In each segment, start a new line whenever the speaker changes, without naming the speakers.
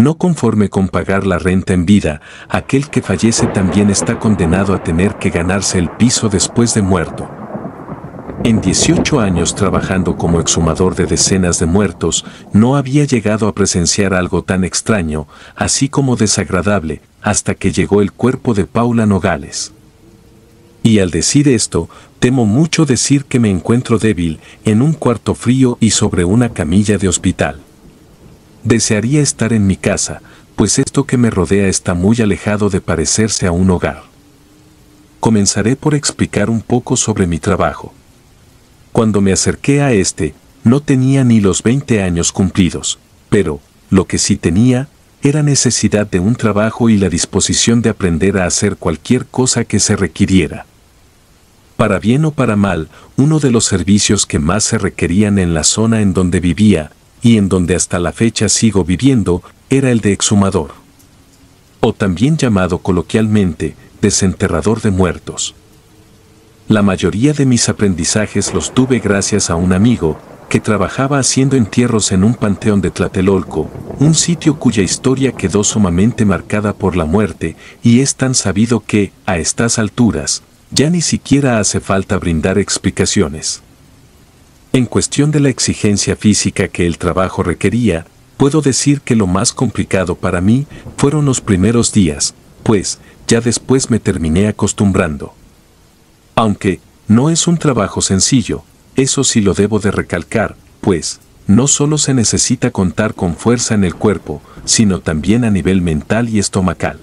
No conforme con pagar la renta en vida, aquel que fallece también está condenado a tener que ganarse el piso después de muerto. En 18 años trabajando como exhumador de decenas de muertos, no había llegado a presenciar algo tan extraño, así como desagradable, hasta que llegó el cuerpo de Paula Nogales. Y al decir esto, temo mucho decir que me encuentro débil, en un cuarto frío y sobre una camilla de hospital. Desearía estar en mi casa, pues esto que me rodea está muy alejado de parecerse a un hogar. Comenzaré por explicar un poco sobre mi trabajo. Cuando me acerqué a este, no tenía ni los 20 años cumplidos, pero, lo que sí tenía, era necesidad de un trabajo y la disposición de aprender a hacer cualquier cosa que se requiriera. Para bien o para mal, uno de los servicios que más se requerían en la zona en donde vivía, y en donde hasta la fecha sigo viviendo, era el de exhumador. O también llamado coloquialmente, desenterrador de muertos. La mayoría de mis aprendizajes los tuve gracias a un amigo, que trabajaba haciendo entierros en un panteón de Tlatelolco, un sitio cuya historia quedó sumamente marcada por la muerte, y es tan sabido que, a estas alturas, ya ni siquiera hace falta brindar explicaciones. En cuestión de la exigencia física que el trabajo requería, puedo decir que lo más complicado para mí fueron los primeros días, pues ya después me terminé acostumbrando. Aunque no es un trabajo sencillo, eso sí lo debo de recalcar, pues no solo se necesita contar con fuerza en el cuerpo, sino también a nivel mental y estomacal.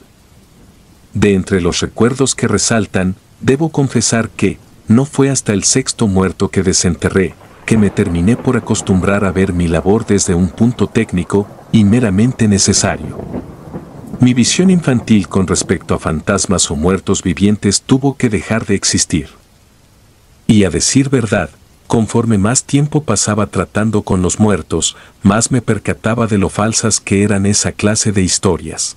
De entre los recuerdos que resaltan, debo confesar que no fue hasta el 6º muerto que desenterré, que me terminé por acostumbrar a ver mi labor desde un punto técnico y meramente necesario. Mi visión infantil con respecto a fantasmas o muertos vivientes tuvo que dejar de existir. Y a decir verdad, conforme más tiempo pasaba tratando con los muertos, más me percataba de lo falsas que eran esa clase de historias.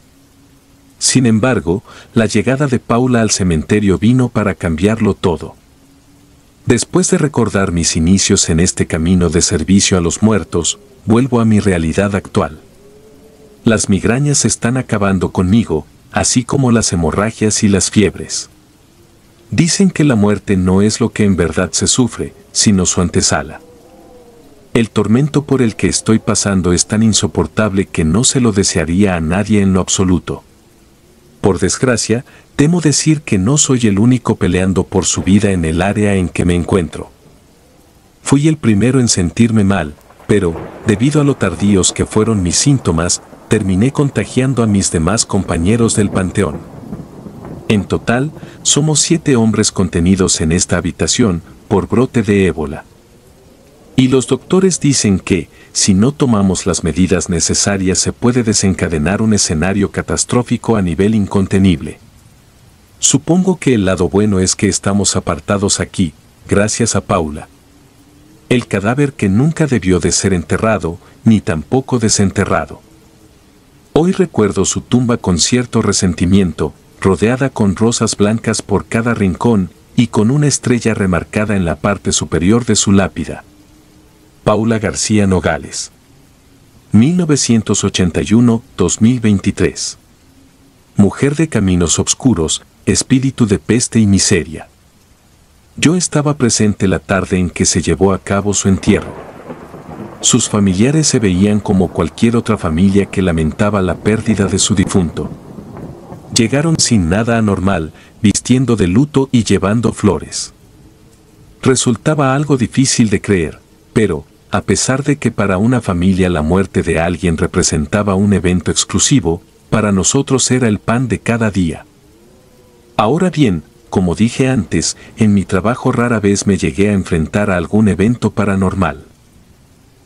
Sin embargo, la llegada de Paula al cementerio vino para cambiarlo todo. Después de recordar mis inicios en este camino de servicio a los muertos, vuelvo a mi realidad actual. Las migrañas están acabando conmigo, así como las hemorragias y las fiebres. Dicen que la muerte no es lo que en verdad se sufre, sino su antesala. El tormento por el que estoy pasando es tan insoportable que no se lo desearía a nadie en lo absoluto. Por desgracia, temo decir que no soy el único peleando por su vida en el área en que me encuentro. Fui el primero en sentirme mal, pero, debido a lo tardíos que fueron mis síntomas, terminé contagiando a mis demás compañeros del panteón. En total, somos 7 hombres contenidos en esta habitación por brote de ébola. Y los doctores dicen que, si no tomamos las medidas necesarias, se puede desencadenar un escenario catastrófico a nivel incontenible. Supongo que el lado bueno es que estamos apartados aquí, gracias a Paula. El cadáver que nunca debió de ser enterrado, ni tampoco desenterrado. Hoy recuerdo su tumba con cierto resentimiento, rodeada con rosas blancas por cada rincón y con una estrella remarcada en la parte superior de su lápida. Paula García Nogales. 1981-2023. Mujer de caminos oscuros, espíritu de peste y miseria. Yo estaba presente la tarde en que se llevó a cabo su entierro. Sus familiares se veían como cualquier otra familia que lamentaba la pérdida de su difunto. Llegaron sin nada anormal, vistiendo de luto y llevando flores. Resultaba algo difícil de creer, pero, a pesar de que para una familia la muerte de alguien representaba un evento exclusivo, para nosotros era el pan de cada día. Ahora bien, como dije antes, en mi trabajo rara vez me llegué a enfrentar a algún evento paranormal.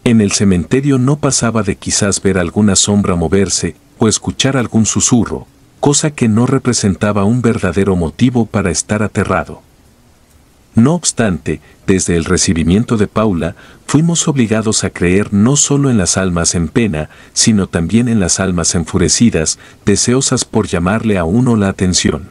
En el cementerio no pasaba de quizás ver alguna sombra moverse o escuchar algún susurro, cosa que no representaba un verdadero motivo para estar aterrado. No obstante, desde el recibimiento de Paula, fuimos obligados a creer no solo en las almas en pena, sino también en las almas enfurecidas, deseosas por llamarle a uno la atención.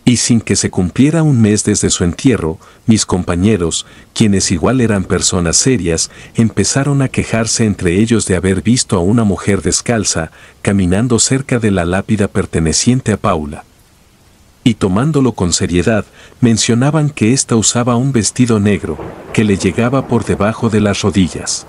Y sin que se cumpliera un mes desde su entierro, mis compañeros, quienes igual eran personas serias, empezaron a quejarse entre ellos de haber visto a una mujer descalza, caminando cerca de la lápida perteneciente a Paula. Y tomándolo con seriedad, mencionaban que ésta usaba un vestido negro, que le llegaba por debajo de las rodillas.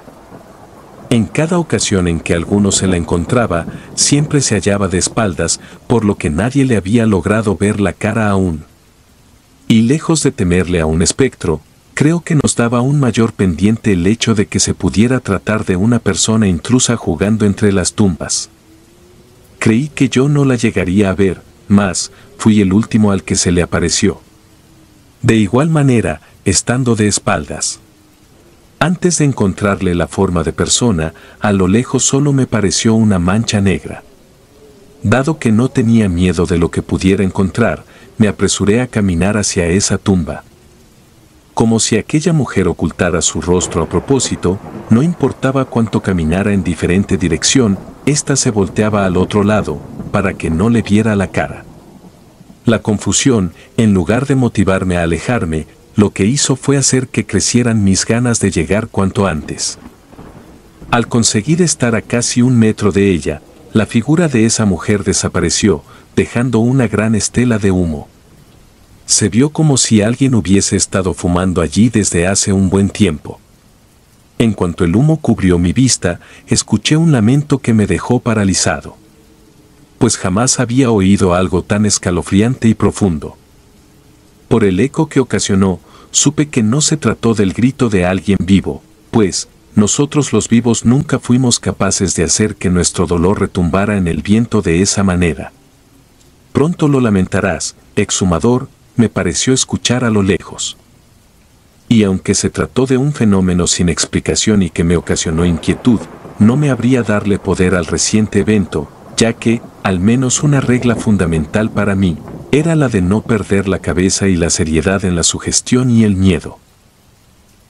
En cada ocasión en que alguno se la encontraba, siempre se hallaba de espaldas, por lo que nadie le había logrado ver la cara aún. Y lejos de temerle a un espectro, creo que nos daba un mayor pendiente el hecho de que se pudiera tratar de una persona intrusa jugando entre las tumbas. Creí que yo no la llegaría a ver, mas fui el último al que se le apareció. De igual manera, estando de espaldas. Antes de encontrarle la forma de persona, a lo lejos solo me pareció una mancha negra. Dado que no tenía miedo de lo que pudiera encontrar, me apresuré a caminar hacia esa tumba. Como si aquella mujer ocultara su rostro a propósito, no importaba cuánto caminara en diferente dirección, ésta se volteaba al otro lado, para que no le viera la cara. La confusión, en lugar de motivarme a alejarme, lo que hizo fue hacer que crecieran mis ganas de llegar cuanto antes. Al conseguir estar a casi 1 metro de ella, la figura de esa mujer desapareció, dejando una gran estela de humo. Se vio como si alguien hubiese estado fumando allí desde hace un buen tiempo. En cuanto el humo cubrió mi vista, escuché un lamento que me dejó paralizado. Pues jamás había oído algo tan escalofriante y profundo. Por el eco que ocasionó, supe que no se trató del grito de alguien vivo, pues, nosotros los vivos nunca fuimos capaces de hacer que nuestro dolor retumbara en el viento de esa manera. Pronto lo lamentarás, exhumador, me pareció escuchar a lo lejos. Y aunque se trató de un fenómeno sin explicación y que me ocasionó inquietud, no me habría darle poder al reciente evento, ya que, al menos una regla fundamental para mí, era la de no perder la cabeza y la seriedad en la sugestión y el miedo.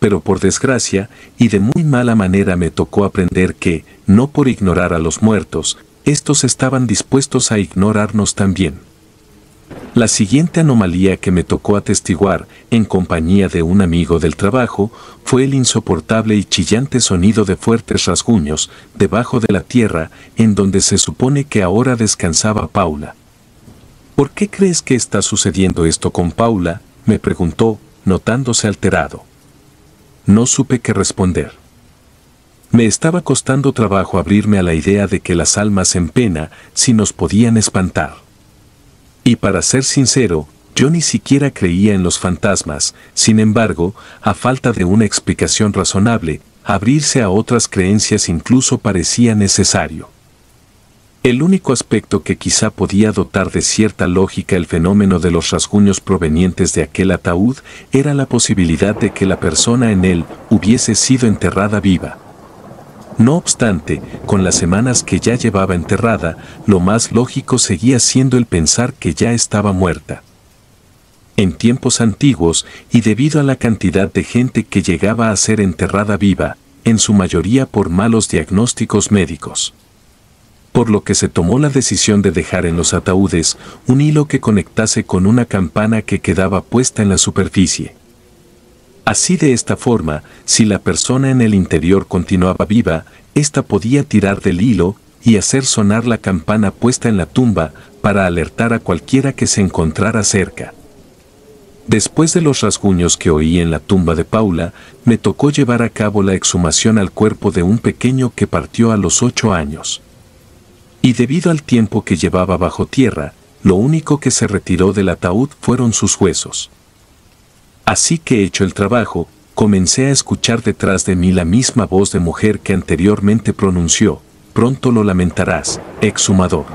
Pero por desgracia, y de muy mala manera me tocó aprender que, no por ignorar a los muertos, estos estaban dispuestos a ignorarnos también. La siguiente anomalía que me tocó atestiguar, en compañía de un amigo del trabajo, fue el insoportable y chillante sonido de fuertes rasguños, debajo de la tierra, en donde se supone que ahora descansaba Paula. ¿Por qué crees que está sucediendo esto con Paula?, me preguntó, notándose alterado. No supe qué responder. Me estaba costando trabajo abrirme a la idea de que las almas en pena sí nos podían espantar. Y para ser sincero, yo ni siquiera creía en los fantasmas, sin embargo, a falta de una explicación razonable, abrirse a otras creencias incluso parecía necesario. El único aspecto que quizá podía dotar de cierta lógica el fenómeno de los rasguños provenientes de aquel ataúd era la posibilidad de que la persona en él hubiese sido enterrada viva. No obstante, con las semanas que ya llevaba enterrada, lo más lógico seguía siendo el pensar que ya estaba muerta. En tiempos antiguos, y debido a la cantidad de gente que llegaba a ser enterrada viva, en su mayoría por malos diagnósticos médicos. Por lo que se tomó la decisión de dejar en los ataúdes un hilo que conectase con una campana que quedaba puesta en la superficie. Así de esta forma, si la persona en el interior continuaba viva, ésta podía tirar del hilo y hacer sonar la campana puesta en la tumba para alertar a cualquiera que se encontrara cerca. Después de los rasguños que oí en la tumba de Paula, me tocó llevar a cabo la exhumación al cuerpo de un pequeño que partió a los 8 años. Y debido al tiempo que llevaba bajo tierra, lo único que se retiró del ataúd fueron sus huesos. Así que hecho el trabajo, comencé a escuchar detrás de mí la misma voz de mujer que anteriormente pronunció, «Pronto lo lamentarás, exhumador».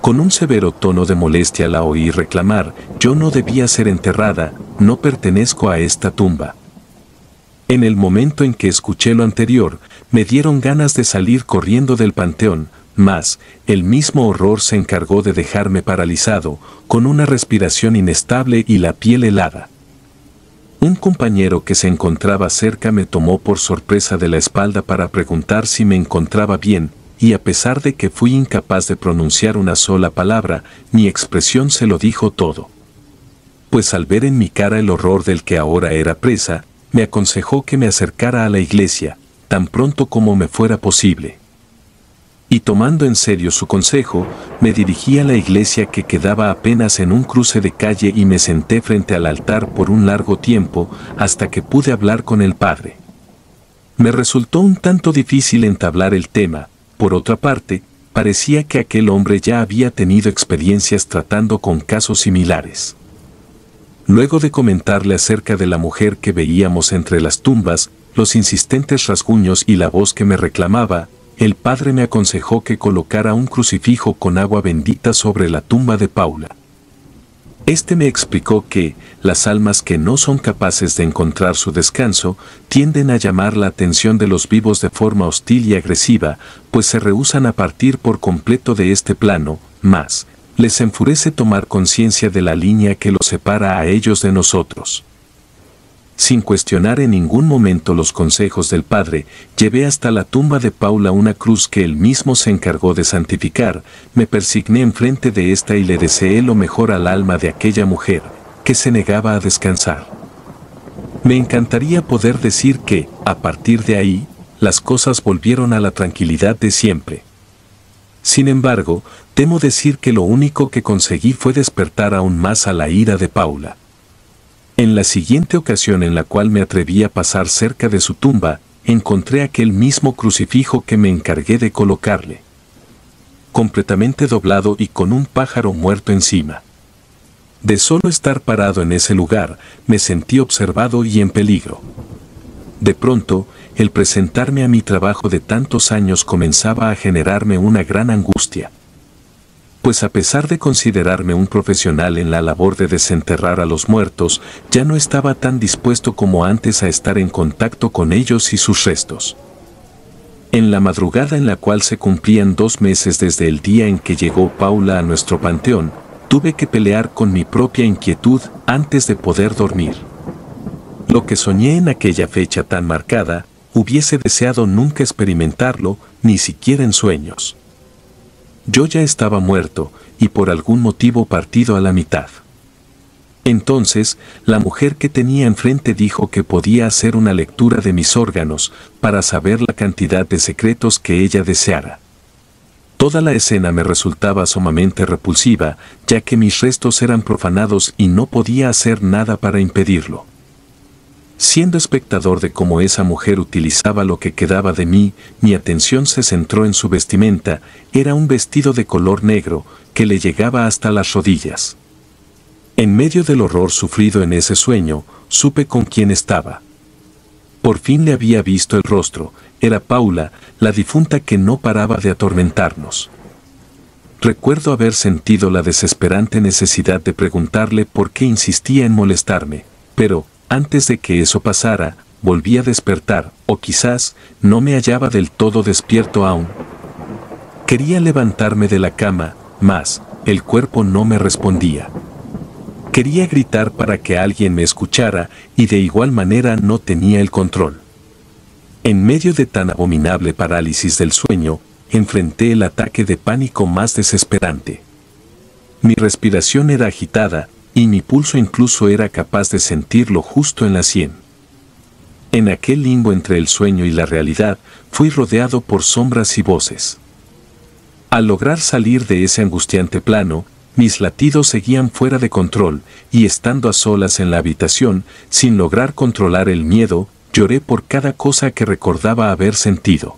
Con un severo tono de molestia la oí reclamar, «Yo no debía ser enterrada, no pertenezco a esta tumba». En el momento en que escuché lo anterior, me dieron ganas de salir corriendo del panteón, mas el mismo horror se encargó de dejarme paralizado, con una respiración inestable y la piel helada. Un compañero que se encontraba cerca me tomó por sorpresa de la espalda para preguntar si me encontraba bien, y a pesar de que fui incapaz de pronunciar una sola palabra, mi expresión se lo dijo todo. pues al ver en mi cara el horror del que ahora era presa, me aconsejó que me acercara a la iglesia, tan pronto como me fuera posible. Y tomando en serio su consejo, me dirigí a la iglesia que quedaba apenas en un cruce de calle y me senté frente al altar por un largo tiempo hasta que pude hablar con el padre. Me resultó un tanto difícil entablar el tema, por otra parte, parecía que aquel hombre ya había tenido experiencias tratando con casos similares. Luego de comentarle acerca de la mujer que veíamos entre las tumbas, los insistentes rasguños y la voz que me reclamaba, el padre me aconsejó que colocara un crucifijo con agua bendita sobre la tumba de Paula. Este me explicó que las almas que no son capaces de encontrar su descanso tienden a llamar la atención de los vivos de forma hostil y agresiva, pues se rehúsan a partir por completo de este plano, más les enfurece tomar conciencia de la línea que los separa a ellos de nosotros. Sin cuestionar en ningún momento los consejos del padre, llevé hasta la tumba de Paula una cruz que él mismo se encargó de santificar, me persigné enfrente de esta y le deseé lo mejor al alma de aquella mujer, que se negaba a descansar. Me encantaría poder decir que, a partir de ahí, las cosas volvieron a la tranquilidad de siempre. Sin embargo, temo decir que lo único que conseguí fue despertar aún más a la ira de Paula. En la siguiente ocasión en la cual me atreví a pasar cerca de su tumba, encontré aquel mismo crucifijo que me encargué de colocarle, completamente doblado y con un pájaro muerto encima. De solo estar parado en ese lugar, me sentí observado y en peligro. De pronto, el presentarme a mi trabajo de tantos años comenzaba a generarme una gran angustia. Pues a pesar de considerarme un profesional en la labor de desenterrar a los muertos, ya no estaba tan dispuesto como antes a estar en contacto con ellos y sus restos. En la madrugada en la cual se cumplían 2 meses desde el día en que llegó Paula a nuestro panteón, tuve que pelear con mi propia inquietud antes de poder dormir. Lo que soñé en aquella fecha tan marcada, hubiese deseado nunca experimentarlo, ni siquiera en sueños. Yo ya estaba muerto, y por algún motivo partido a la mitad. Entonces, la mujer que tenía enfrente dijo que podía hacer una lectura de mis órganos, para saber la cantidad de secretos que ella deseara. Toda la escena me resultaba sumamente repulsiva, ya que mis restos eran profanados y no podía hacer nada para impedirlo. Siendo espectador de cómo esa mujer utilizaba lo que quedaba de mí, mi atención se centró en su vestimenta. Era un vestido de color negro, que le llegaba hasta las rodillas. En medio del horror sufrido en ese sueño, supe con quién estaba. Por fin le había visto el rostro, era Paula, la difunta que no paraba de atormentarnos. Recuerdo haber sentido la desesperante necesidad de preguntarle por qué insistía en molestarme, pero, antes de que eso pasara, volví a despertar, o quizás, no me hallaba del todo despierto aún. Quería levantarme de la cama, mas, el cuerpo no me respondía. Quería gritar para que alguien me escuchara, y de igual manera no tenía el control. En medio de tan abominable parálisis del sueño, enfrenté el ataque de pánico más desesperante. Mi respiración era agitada, y mi pulso incluso era capaz de sentirlo justo en la sien. En aquel limbo entre el sueño y la realidad, fui rodeado por sombras y voces. Al lograr salir de ese angustiante plano, mis latidos seguían fuera de control, y estando a solas en la habitación, sin lograr controlar el miedo, lloré por cada cosa que recordaba haber sentido.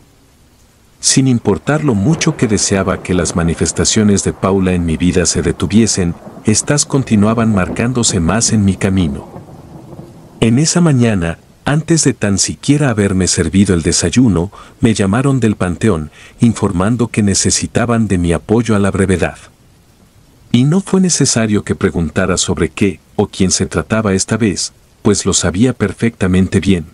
Sin importar lo mucho que deseaba que las manifestaciones de Paula en mi vida se detuviesen, estas continuaban marcándose más en mi camino. En esa mañana, antes de tan siquiera haberme servido el desayuno, me llamaron del panteón, informando que necesitaban de mi apoyo a la brevedad. Y no fue necesario que preguntara sobre qué o quién se trataba esta vez, pues lo sabía perfectamente bien.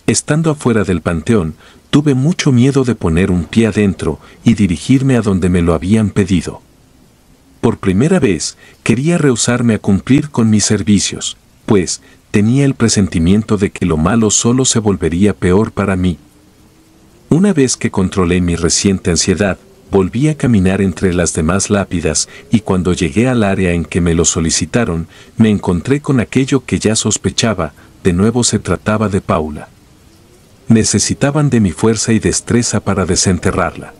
Estando afuera del panteón, tuve mucho miedo de poner un pie adentro y dirigirme a donde me lo habían pedido. Por primera vez, quería rehusarme a cumplir con mis servicios, pues tenía el presentimiento de que lo malo solo se volvería peor para mí. Una vez que controlé mi reciente ansiedad, volví a caminar entre las demás lápidas y cuando llegué al área en que me lo solicitaron, me encontré con aquello que ya sospechaba, de nuevo se trataba de Paula. Necesitaban de mi fuerza y destreza para desenterrarla.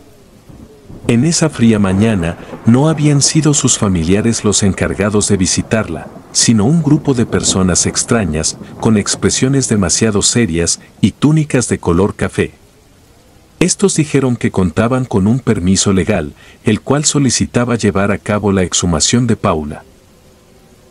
En esa fría mañana, no habían sido sus familiares los encargados de visitarla, sino un grupo de personas extrañas, con expresiones demasiado serias y túnicas de color café. Estos dijeron que contaban con un permiso legal, el cual solicitaba llevar a cabo la exhumación de Paula.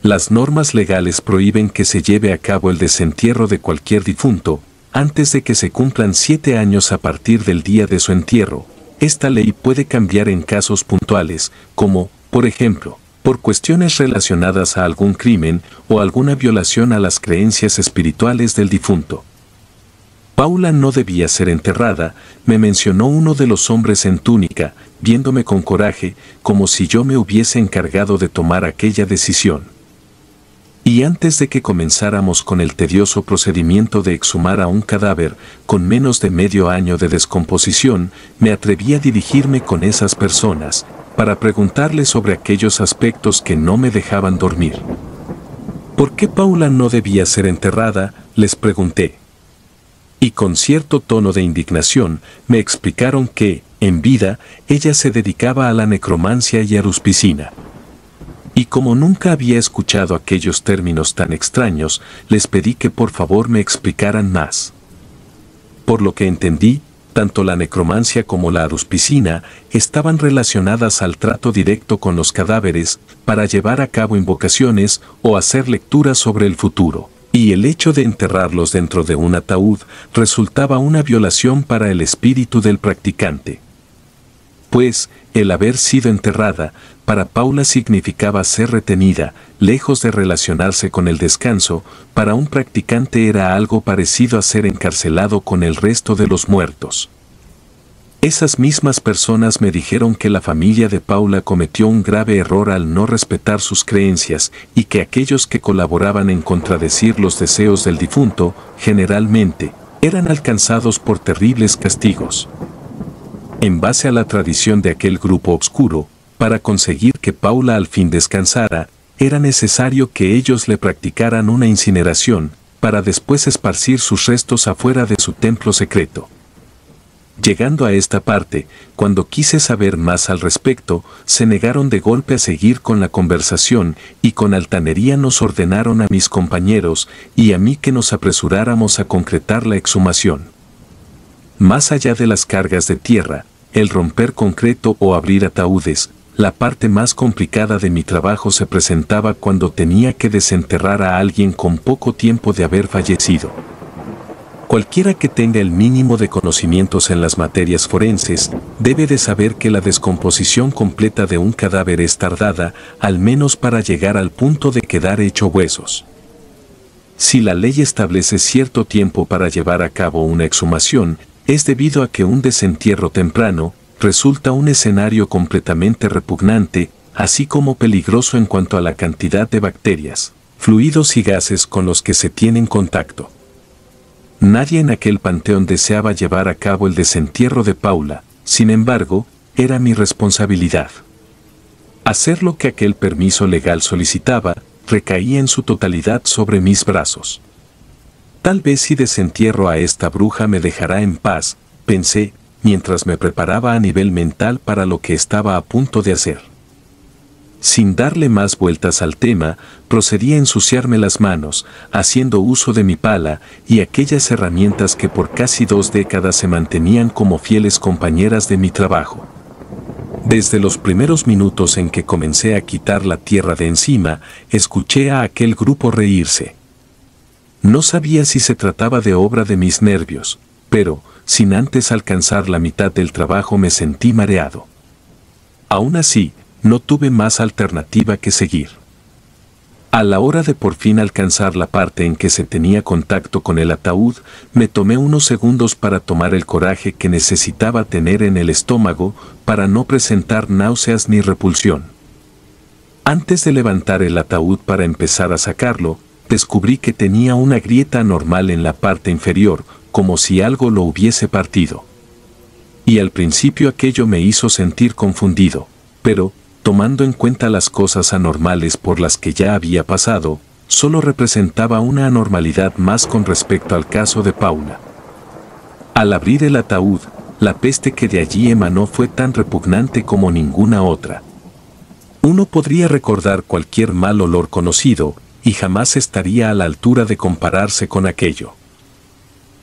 Las normas legales prohíben que se lleve a cabo el desentierro de cualquier difunto, antes de que se cumplan 7 años a partir del día de su entierro. Esta ley puede cambiar en casos puntuales, como, por ejemplo, por cuestiones relacionadas a algún crimen o alguna violación a las creencias espirituales del difunto. Paula no debía ser enterrada, me mencionó uno de los hombres en túnica, viéndome con coraje, como si yo me hubiese encargado de tomar aquella decisión. Y antes de que comenzáramos con el tedioso procedimiento de exhumar a un cadáver, con menos de medio año de descomposición, me atreví a dirigirme con esas personas, para preguntarles sobre aquellos aspectos que no me dejaban dormir. ¿Por qué Paula no debía ser enterrada?, les pregunté. Y con cierto tono de indignación, me explicaron que, en vida, ella se dedicaba a la necromancia y aruspicina. Y como nunca había escuchado aquellos términos tan extraños, les pedí que por favor me explicaran más. Por lo que entendí, tanto la necromancia como la aruspicina estaban relacionadas al trato directo con los cadáveres para llevar a cabo invocaciones o hacer lecturas sobre el futuro. Y el hecho de enterrarlos dentro de un ataúd resultaba una violación para el espíritu del practicante. Pues, el haber sido enterrada, para Paula significaba ser retenida, lejos de relacionarse con el descanso, para un practicante era algo parecido a ser encarcelado con el resto de los muertos. Esas mismas personas me dijeron que la familia de Paula cometió un grave error al no respetar sus creencias y que aquellos que colaboraban en contradecir los deseos del difunto, generalmente, eran alcanzados por terribles castigos. En base a la tradición de aquel grupo obscuro, para conseguir que Paula al fin descansara, era necesario que ellos le practicaran una incineración, para después esparcir sus restos afuera de su templo secreto. Llegando a esta parte, cuando quise saber más al respecto, se negaron de golpe a seguir con la conversación y con altanería nos ordenaron a mis compañeros y a mí que nos apresuráramos a concretar la exhumación. Más allá de las cargas de tierra, el romper concreto o abrir ataúdes, la parte más complicada de mi trabajo se presentaba cuando tenía que desenterrar a alguien con poco tiempo de haber fallecido. Cualquiera que tenga el mínimo de conocimientos en las materias forenses, debe de saber que la descomposición completa de un cadáver es tardada, al menos para llegar al punto de quedar hecho huesos. Si la ley establece cierto tiempo para llevar a cabo una exhumación, es debido a que un desentierro temprano resulta un escenario completamente repugnante, así como peligroso en cuanto a la cantidad de bacterias, fluidos y gases con los que se tienen contacto. Nadie en aquel panteón deseaba llevar a cabo el desentierro de Paula, sin embargo, era mi responsabilidad. Hacer lo que aquel permiso legal solicitaba, recaía en su totalidad sobre mis brazos. Tal vez si desentierro a esta bruja me dejará en paz, pensé, mientras me preparaba a nivel mental para lo que estaba a punto de hacer. Sin darle más vueltas al tema, procedí a ensuciarme las manos, haciendo uso de mi pala y aquellas herramientas que por casi 2 décadas se mantenían como fieles compañeras de mi trabajo. Desde los primeros minutos en que comencé a quitar la tierra de encima, escuché a aquel grupo reírse. No sabía si se trataba de obra de mis nervios, pero, sin antes alcanzar la mitad del trabajo me sentí mareado. Aún así, no tuve más alternativa que seguir. A la hora de por fin alcanzar la parte en que se tenía contacto con el ataúd, me tomé unos segundos para tomar el coraje que necesitaba tener en el estómago para no presentar náuseas ni repulsión. Antes de levantar el ataúd para empezar a sacarlo, descubrí que tenía una grieta anormal en la parte inferior, como si algo lo hubiese partido. Y al principio aquello me hizo sentir confundido, pero, tomando en cuenta las cosas anormales por las que ya había pasado, solo representaba una anormalidad más con respecto al caso de Paula. Al abrir el ataúd, la peste que de allí emanó fue tan repugnante como ninguna otra. Uno podría recordar cualquier mal olor conocido, y jamás estaría a la altura de compararse con aquello.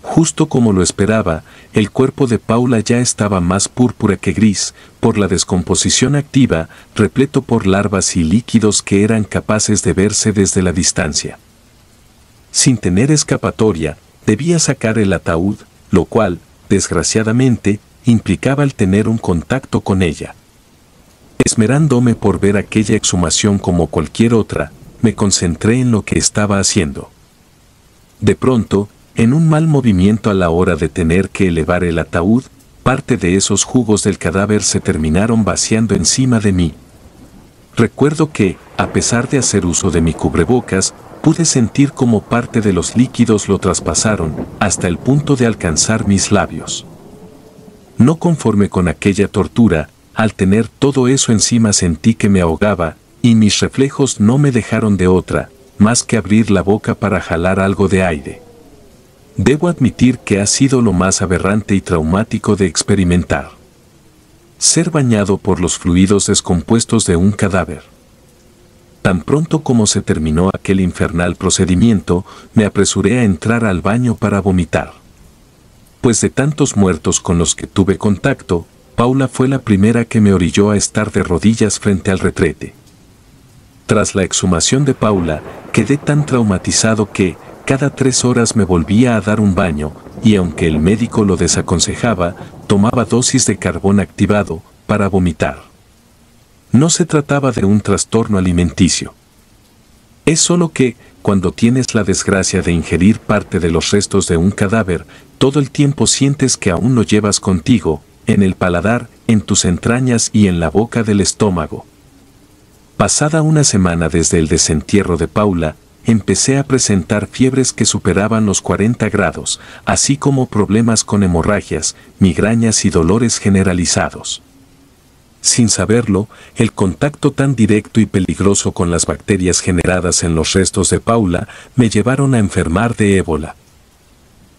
Justo como lo esperaba, el cuerpo de Paula ya estaba más púrpura que gris, por la descomposición activa, repleto por larvas y líquidos que eran capaces de verse desde la distancia. Sin tener escapatoria, debía sacar el ataúd, lo cual, desgraciadamente, implicaba el tener un contacto con ella. Esmerándome por ver aquella exhumación como cualquier otra, me concentré en lo que estaba haciendo. De pronto, en un mal movimiento a la hora de tener que elevar el ataúd, parte de esos jugos del cadáver se terminaron vaciando encima de mí. Recuerdo que, a pesar de hacer uso de mi cubrebocas, pude sentir como parte de los líquidos lo traspasaron, hasta el punto de alcanzar mis labios. No conforme con aquella tortura, al tener todo eso encima sentí que me ahogaba, y mis reflejos no me dejaron de otra, más que abrir la boca para jalar algo de aire. Debo admitir que ha sido lo más aberrante y traumático de experimentar. Ser bañado por los fluidos descompuestos de un cadáver. Tan pronto como se terminó aquel infernal procedimiento, me apresuré a entrar al baño para vomitar. Pues de tantos muertos con los que tuve contacto, Paula fue la primera que me orilló a estar de rodillas frente al retrete. Tras la exhumación de Paula, quedé tan traumatizado que, cada 3 horas me volvía a dar un baño, y aunque el médico lo desaconsejaba, tomaba dosis de carbón activado para vomitar. No se trataba de un trastorno alimenticio. Es solo que, cuando tienes la desgracia de ingerir parte de los restos de un cadáver, todo el tiempo sientes que aún lo llevas contigo, en el paladar, en tus entrañas y en la boca del estómago. Pasada una semana desde el desentierro de Paula, empecé a presentar fiebres que superaban los 40 grados, así como problemas con hemorragias, migrañas y dolores generalizados. Sin saberlo, el contacto tan directo y peligroso con las bacterias generadas en los restos de Paula me llevaron a enfermar de ébola.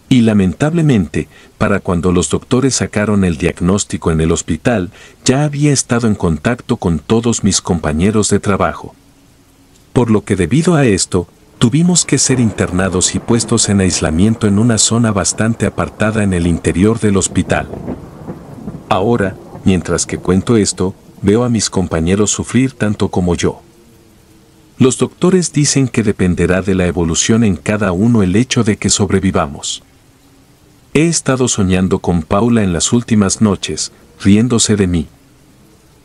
Y lamentablemente, para cuando los doctores sacaron el diagnóstico en el hospital, ya había estado en contacto con todos mis compañeros de trabajo. Por lo que debido a esto, tuvimos que ser internados y puestos en aislamiento en una zona bastante apartada en el interior del hospital. Ahora, mientras que cuento esto, veo a mis compañeros sufrir tanto como yo. Los doctores dicen que dependerá de la evolución en cada uno el hecho de que sobrevivamos. He estado soñando con Paula en las últimas noches, riéndose de mí.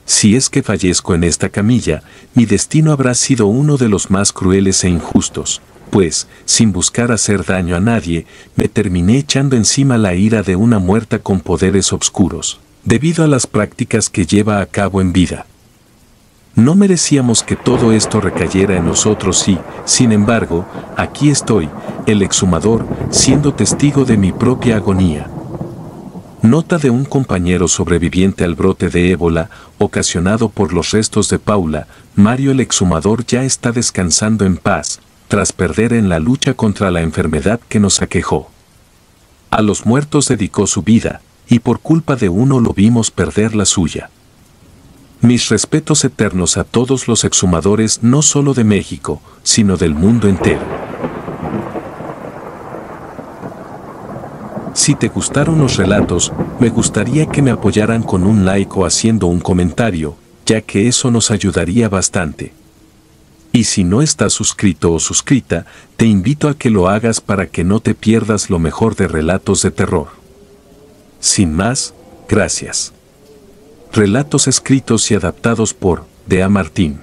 Si es que fallezco en esta camilla, mi destino habrá sido uno de los más crueles e injustos, pues, sin buscar hacer daño a nadie, me terminé echando encima la ira de una muerta con poderes oscuros, debido a las prácticas que lleva a cabo en vida. No merecíamos que todo esto recayera en nosotros y, sin embargo, aquí estoy, el exhumador, siendo testigo de mi propia agonía. Nota de un compañero sobreviviente al brote de ébola, ocasionado por los restos de Paula. Mario el exhumador ya está descansando en paz, tras perder en la lucha contra la enfermedad que nos aquejó. A los muertos dedicó su vida, y por culpa de uno lo vimos perder la suya. Mis respetos eternos a todos los exhumadores no solo de México, sino del mundo entero. Si te gustaron los relatos, me gustaría que me apoyaran con un like o haciendo un comentario, ya que eso nos ayudaría bastante. Y si no estás suscrito o suscrita, te invito a que lo hagas para que no te pierdas lo mejor de relatos de terror. Sin más, gracias. Relatos escritos y adaptados por D.A. Martín.